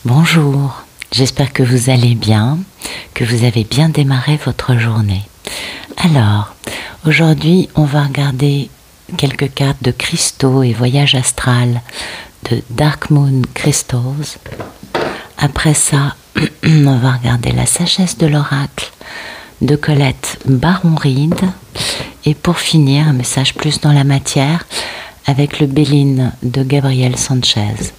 Bonjour, j'espère que vous allez bien, que vous avez bien démarré votre journée. Alors, aujourd'hui, on va regarder quelques cartes de cristaux et voyage astral de Dark Moon Crystals. Après ça, on va regarder la sagesse de l'oracle de Colette Baron-Reid. Et pour finir, un message plus dans la matière avec le Béline de Gabriel Sanchez.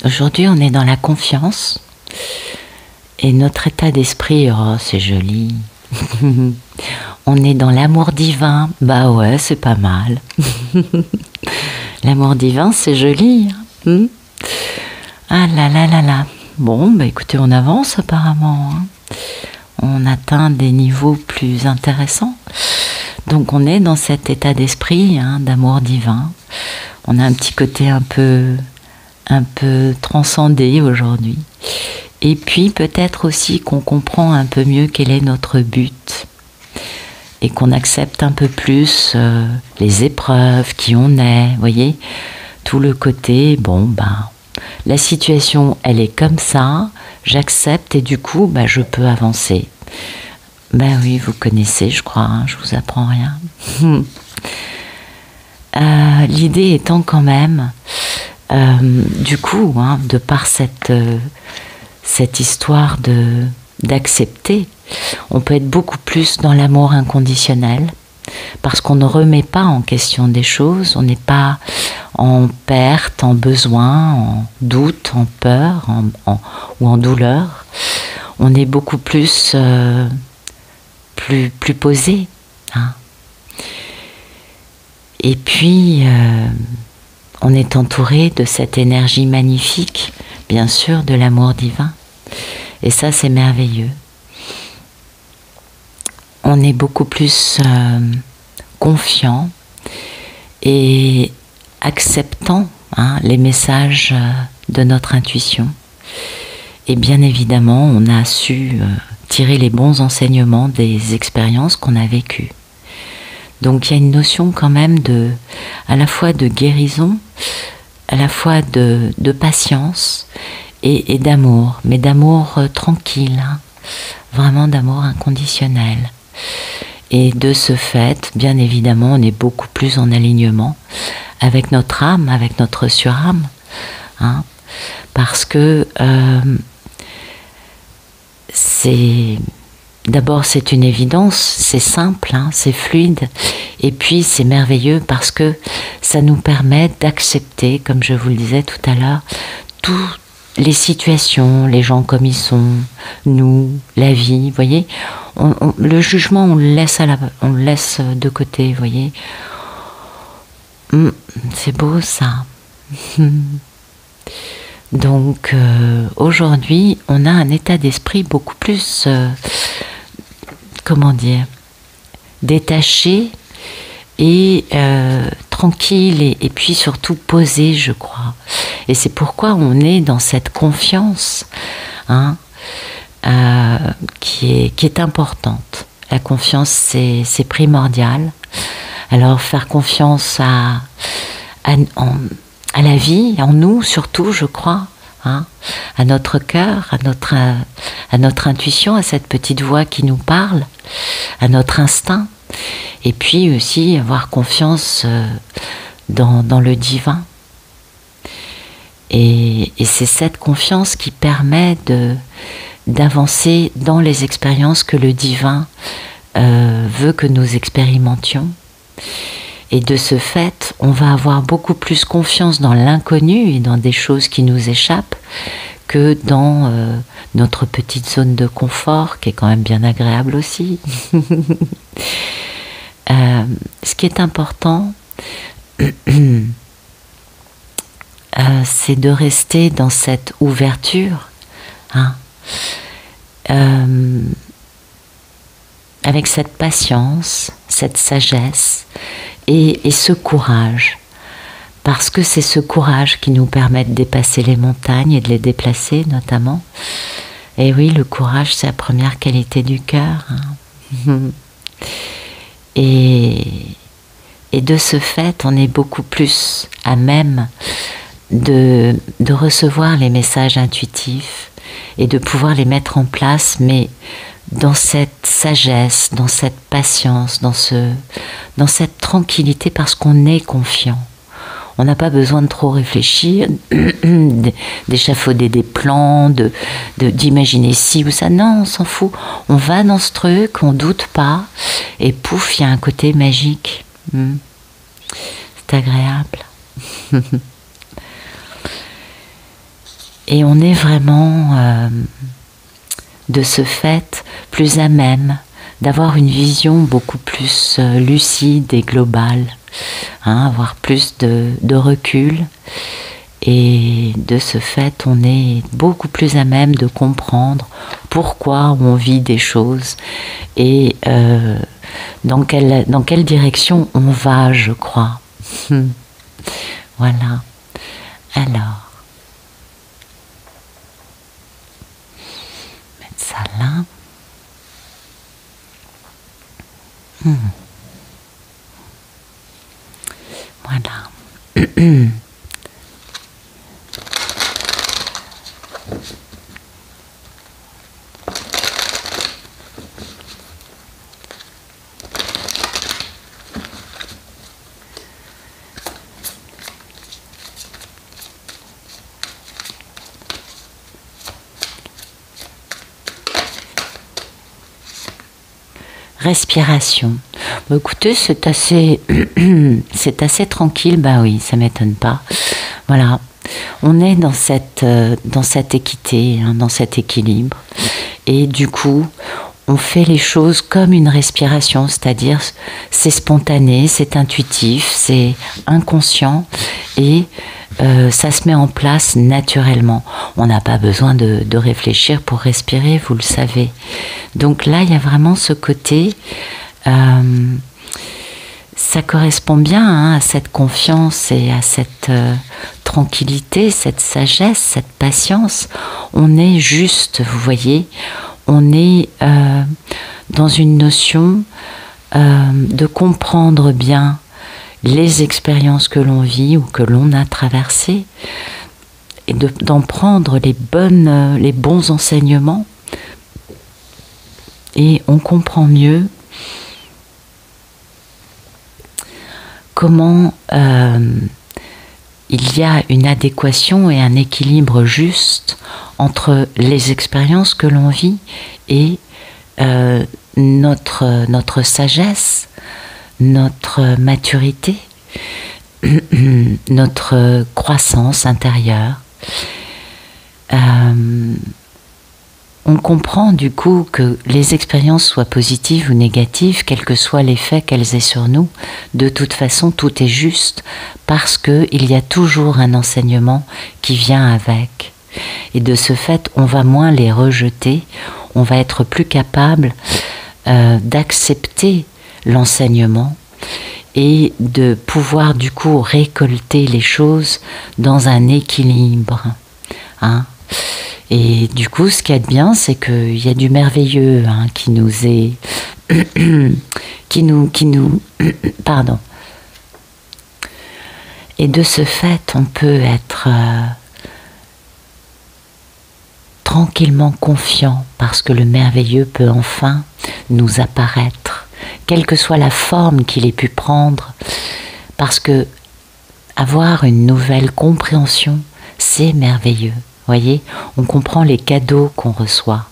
Aujourd'hui, on est dans la confiance et notre état d'esprit, oh, c'est joli. On est dans l'amour divin, bah ouais, c'est pas mal. L'amour divin, c'est joli. Hein. Ah là là là là. Bon, bah écoutez, on avance apparemment. Hein. On atteint des niveaux plus intéressants. Donc on est dans cet état d'esprit hein, d'amour divin. On a un petit côté un peu transcendé aujourd'hui. Et puis peut-être aussi qu'on comprend un peu mieux quel est notre but et qu'on accepte un peu plus les épreuves, qui on est, vous voyez, tout le côté, bon ben, la situation elle est comme ça, j'accepte et du coup ben, je peux avancer. Ben oui, vous connaissez, je crois, hein, je vous apprends rien. L'idée étant quand même du coup, hein, de par cette histoire d'accepter, on peut être beaucoup plus dans l'amour inconditionnel, parce qu'on ne remet pas en question des choses, on n'est pas en perte, en besoin, en doute, en peur, ou en douleur. On est beaucoup plus posé. Hein. Et puis on est entouré de cette énergie magnifique, bien sûr, de l'amour divin. Et ça, c'est merveilleux. On est beaucoup plus confiant et acceptant hein, les messages de notre intuition. Et bien évidemment, on a su tirer les bons enseignements des expériences qu'on a vécues. Donc il y a une notion quand même à la fois de guérison, à la fois de patience et d'amour, mais d'amour tranquille, hein, vraiment d'amour inconditionnel. Et de ce fait, bien évidemment, on est beaucoup plus en alignement avec notre âme, avec notre surâme, hein, parce que d'abord, c'est une évidence, c'est simple, hein, c'est fluide, et puis c'est merveilleux parce que ça nous permet d'accepter, comme je vous le disais tout à l'heure, toutes les situations, les gens comme ils sont, nous, la vie, vous voyez. Le jugement, on le laisse de côté, vous voyez. C'est beau ça. Donc aujourd'hui, on a un état d'esprit beaucoup plus... comment dire, détaché et tranquille et puis surtout posé, je crois. Et c'est pourquoi on est dans cette confiance hein, qui est importante. La confiance, c'est primordial. Alors faire confiance à la vie, en nous surtout, je crois. Hein, à notre cœur, à notre intuition, à cette petite voix qui nous parle, à notre instinct, et puis aussi avoir confiance dans le divin. Et c'est cette confiance qui permet d'avancer dans les expériences que le divin veut que nous expérimentions. Et de ce fait, on va avoir beaucoup plus confiance dans l'inconnu et dans des choses qui nous échappent que dans notre petite zone de confort, qui est quand même bien agréable aussi. Ce qui est important, c'est de rester dans cette ouverture, hein, avec cette patience, cette sagesse et ce courage. Parce que c'est ce courage qui nous permet de dépasser les montagnes et de les déplacer notamment. Et oui, le courage, c'est la première qualité du cœur. Hein. Et de ce fait, on est beaucoup plus à même de recevoir les messages intuitifs et de pouvoir les mettre en place, mais dans cette sagesse, dans cette patience, dans cette tranquillité, parce qu'on est confiant. On n'a pas besoin de trop réfléchir, d'échafauder des plans, d'imaginer ci ou ça. Non, on s'en fout. On va dans ce truc, on doute pas, et pouf, il y a un côté magique. C'est agréable. Et on est vraiment, de ce fait, plus à même d'avoir une vision beaucoup plus lucide et globale, hein, avoir plus de recul, et de ce fait on est beaucoup plus à même de comprendre pourquoi on vit des choses et dans quelle direction on va, je crois. Voilà. Alors, mettre ça là. Voilà. Respiration. Bah, écoutez, c'est assez, c'est assez tranquille. Bah oui, ça m'étonne pas. Voilà, on est dans cette équité, hein, dans cet équilibre, et du coup, on fait les choses comme une respiration, c'est-à-dire c'est spontané, c'est intuitif, c'est inconscient, et ça se met en place naturellement. On n'a pas besoin de réfléchir pour respirer, vous le savez. Donc là, il y a vraiment ce côté, ça correspond bien, hein, à cette confiance et à cette tranquillité, cette sagesse, cette patience. On est juste, vous voyez, on est dans une notion de comprendre bien les expériences que l'on vit ou que l'on a traversées, et d'en prendre les bons enseignements, et on comprend mieux comment il y a une adéquation et un équilibre juste entre les expériences que l'on vit et notre sagesse, notre maturité, notre croissance intérieure. On comprend du coup que les expériences soient positives ou négatives, quel que soit l'effet qu'elles aient sur nous, de toute façon tout est juste, parce qu'il y a toujours un enseignement qui vient avec. Et de ce fait, on va moins les rejeter, on va être plus capable d'accepter l'enseignement et de pouvoir du coup récolter les choses dans un équilibre. Hein. Et du coup, ce qu'il y a de bien, c'est qu'il y a du merveilleux, hein, qui nous est... Pardon. Et de ce fait, on peut être tranquillement confiant, parce que le merveilleux peut enfin nous apparaître, quelle que soit la forme qu'il ait pu prendre, parce que avoir une nouvelle compréhension, c'est merveilleux. Voyez, on comprend les cadeaux qu'on reçoit.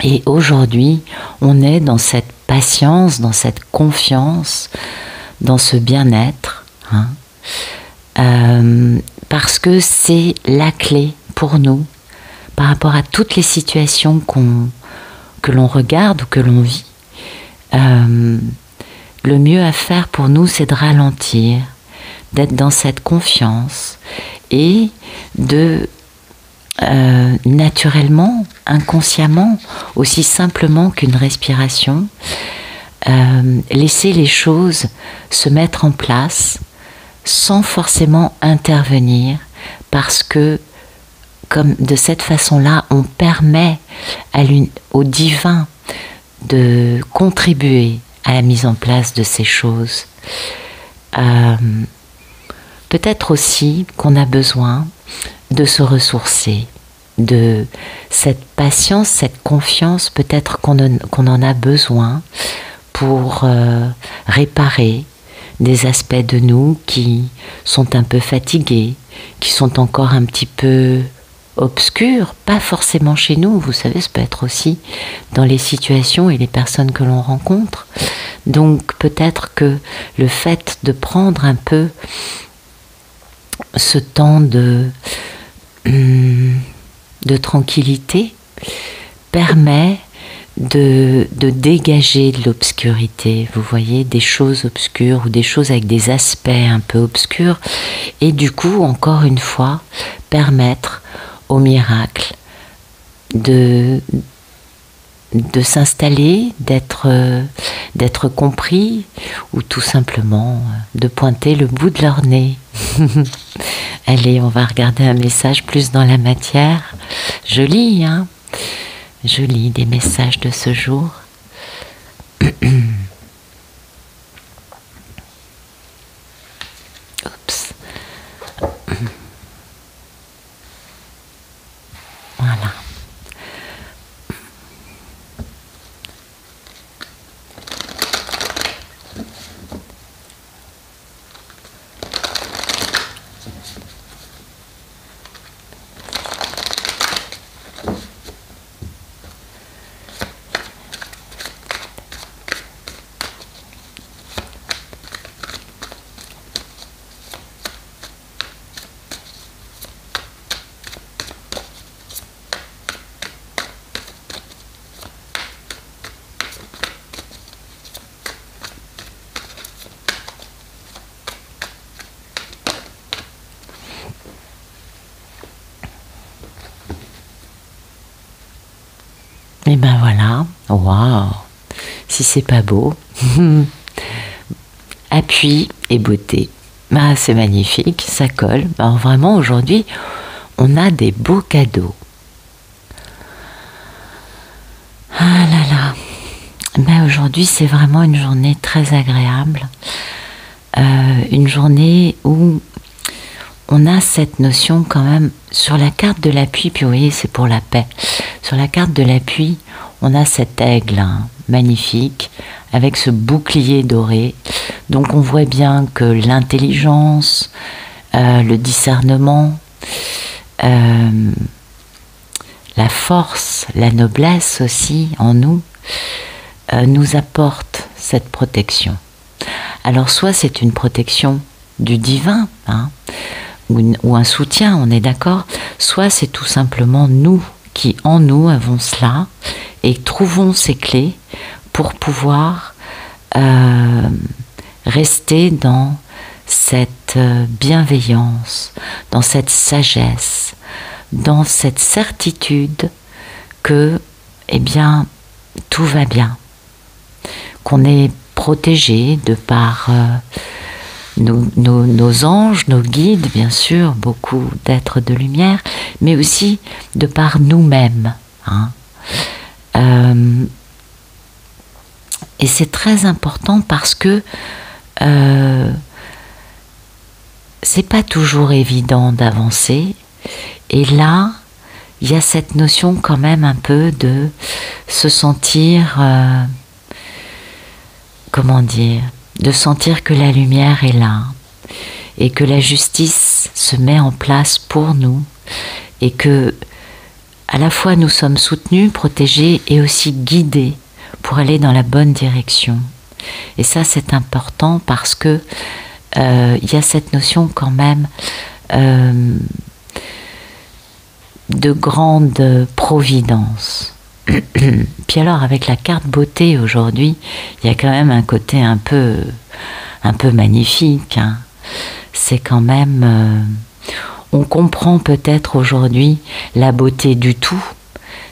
Et aujourd'hui, on est dans cette patience, dans cette confiance, dans ce bien-être, hein, parce que c'est la clé pour nous, par rapport à toutes les situations que l'on regarde ou que l'on vit. Le mieux à faire pour nous, c'est de ralentir, d'être dans cette confiance et de naturellement, inconsciemment, aussi simplement qu'une respiration, laisser les choses se mettre en place sans forcément intervenir, parce que comme de cette façon-là, on permet au divin de contribuer à la mise en place de ces choses. Peut-être aussi qu'on a besoin de se ressourcer, de cette patience, cette confiance, peut-être qu'on en a besoin pour réparer des aspects de nous qui sont un peu fatigués, qui sont encore un petit peu obscurs, pas forcément chez nous, vous savez, ça peut être aussi dans les situations et les personnes que l'on rencontre. Donc peut-être que le fait de prendre un peu ce temps de tranquillité permet de dégager de l'obscurité, vous voyez, des choses obscures ou des choses avec des aspects un peu obscurs, et du coup, encore une fois, permettre au miracle de s'installer, d'être compris, ou tout simplement de pointer le bout de leur nez. Allez, on va regarder un message plus dans la matière. Je lis, hein. Je lis des messages de ce jour. Oups. Voilà. Et ben voilà, waouh, si c'est pas beau. Appui et beauté, bah, c'est magnifique, ça colle. Bah, vraiment aujourd'hui, on a des beaux cadeaux. Ah là là, bah, aujourd'hui c'est vraiment une journée très agréable, une journée où on a cette notion quand même sur la carte de l'appui, puis vous voyez c'est pour la paix. Sur la carte de l'appui, on a cet aigle hein, magnifique avec ce bouclier doré. Donc on voit bien que l'intelligence, le discernement, la force, la noblesse aussi en nous, nous apporte cette protection. Alors soit c'est une protection du divin, hein, ou un soutien, on est d'accord, soit c'est tout simplement nous qui en nous avons cela et trouvons ces clés pour pouvoir rester dans cette bienveillance, dans cette sagesse, dans cette certitude que, eh bien, tout va bien, qu'on est protégé de par nos anges, nos guides, bien sûr, beaucoup d'êtres de lumière, mais aussi de par nous-mêmes. Hein. Et c'est très important parce que c'est pas toujours évident d'avancer. Et là, il y a cette notion quand même un peu de se sentir, comment dire, de sentir que la lumière est là et que la justice se met en place pour nous et que à la fois nous sommes soutenus, protégés et aussi guidés pour aller dans la bonne direction. Et ça c'est important parce que il y a cette notion quand même de grande providence. Puis alors avec la carte beauté aujourd'hui, il y a quand même un côté un peu magnifique. Hein. C'est quand même, on comprend peut-être aujourd'hui la beauté du tout,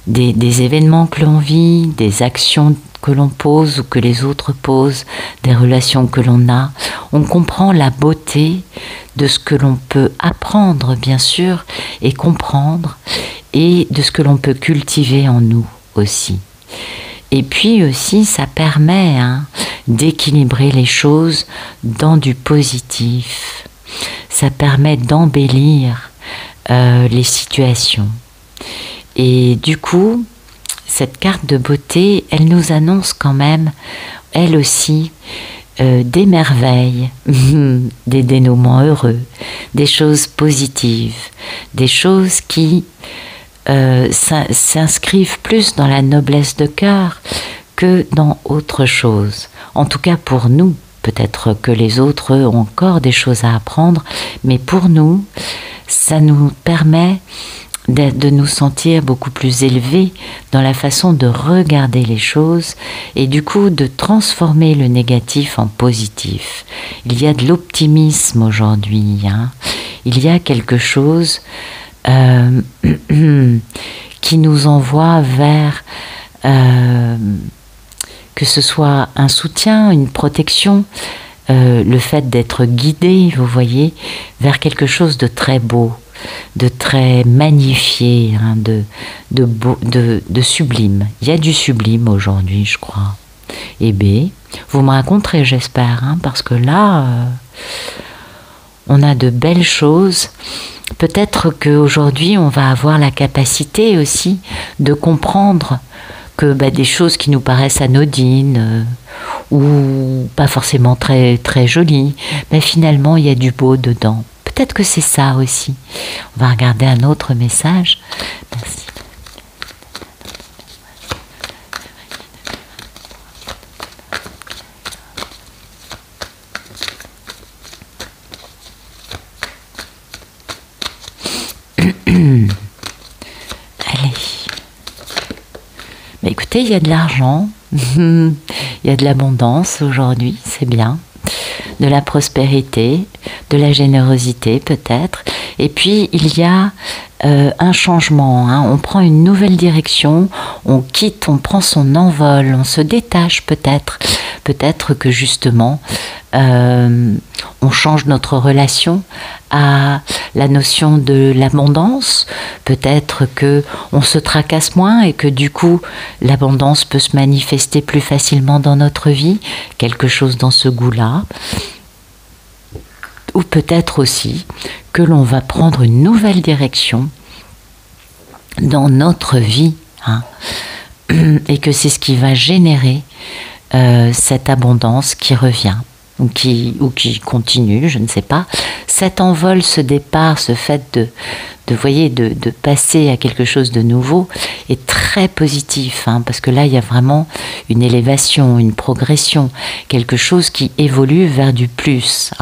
des événements que l'on vit, des actions que l'on pose ou que les autres posent, des relations que l'on a. On comprend la beauté de ce que l'on peut apprendre, bien sûr, et comprendre, et de ce que l'on peut cultiver en nous aussi. Et puis aussi, ça permet d'équilibrer les choses dans du positif. Ça permet d'embellir les situations. Et du coup, cette carte de beauté, elle nous annonce quand même, elle aussi, des merveilles, des dénouements heureux, des choses positives, des choses qui s'inscrivent plus dans la noblesse de cœur que dans autre chose. En tout cas pour nous, peut-être que les autres ont encore des choses à apprendre, mais pour nous, ça nous permet de nous sentir beaucoup plus élevés dans la façon de regarder les choses et du coup de transformer le négatif en positif. Il y a de l'optimisme aujourd'hui, il y a quelque chose qui nous envoie vers que ce soit un soutien, une protection, le fait d'être guidé, vous voyez, vers quelque chose de très beau, de très magnifié, de sublime. Il y a du sublime aujourd'hui, je crois. Et B, vous me raconterez, j'espère, parce que là, on a de belles choses. Peut-être qu'aujourd'hui, on va avoir la capacité aussi de comprendre que des choses qui nous paraissent anodines ou pas forcément très, très jolies, mais finalement, il y a du beau dedans. Peut-être que c'est ça aussi. On va regarder un autre message. Merci. Allez. Écoutez, il y a de l'argent, il y a de l'abondance aujourd'hui, c'est bien. De la prospérité, de la générosité peut-être. Et puis il y a un changement, on prend une nouvelle direction, on quitte, on prend son envol, on se détache peut-être. Peut-être que justement, on change notre relation à la notion de l'abondance. Peut-être que on se tracasse moins et que du coup, l'abondance peut se manifester plus facilement dans notre vie. Quelque chose dans ce goût-là. Ou peut-être aussi que l'on va prendre une nouvelle direction dans notre vie, et que c'est ce qui va générer cette abondance qui revient ou qui continue, je ne sais pas. Cet envol, ce départ, ce fait de passer à quelque chose de nouveau est très positif, parce que là il y a vraiment une élévation, une progression, quelque chose qui évolue vers du plus,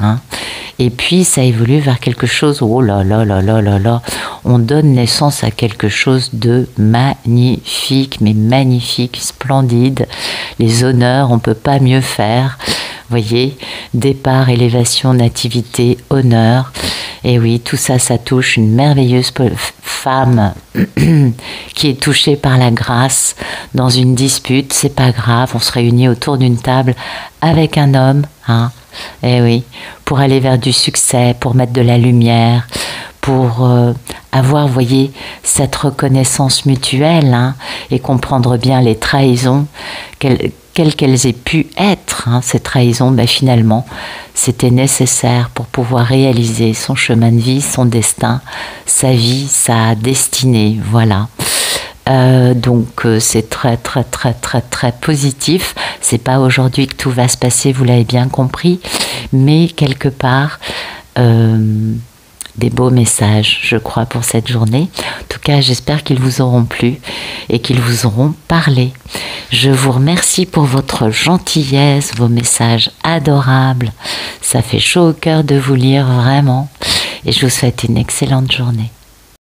et puis ça évolue vers quelque chose, oh là là là là là là, on donne naissance à quelque chose de magnifique, mais magnifique, splendide, les honneurs, on peut pas mieux faire. Voyez, départ, élévation, nativité, honneur. Et oui, tout ça, ça touche une merveilleuse femme qui est touchée par la grâce dans une dispute. C'est pas grave, on se réunit autour d'une table avec un homme, Et oui, pour aller vers du succès, pour mettre de la lumière, pour avoir, voyez, cette reconnaissance mutuelle, et comprendre bien les trahisons, quelles qu'elles aient pu être, ces trahisons, finalement, c'était nécessaire pour pouvoir réaliser son chemin de vie, son destin, sa vie, sa destinée, voilà. Donc c'est très très très très très positif. C'est pas aujourd'hui que tout va se passer, vous l'avez bien compris, mais quelque part des beaux messages, je crois, pour cette journée. En tout cas, j'espère qu'ils vous auront plu et qu'ils vous auront parlé. Je vous remercie pour votre gentillesse, vos messages adorables. Ça fait chaud au cœur de vous lire, vraiment. Et je vous souhaite une excellente journée.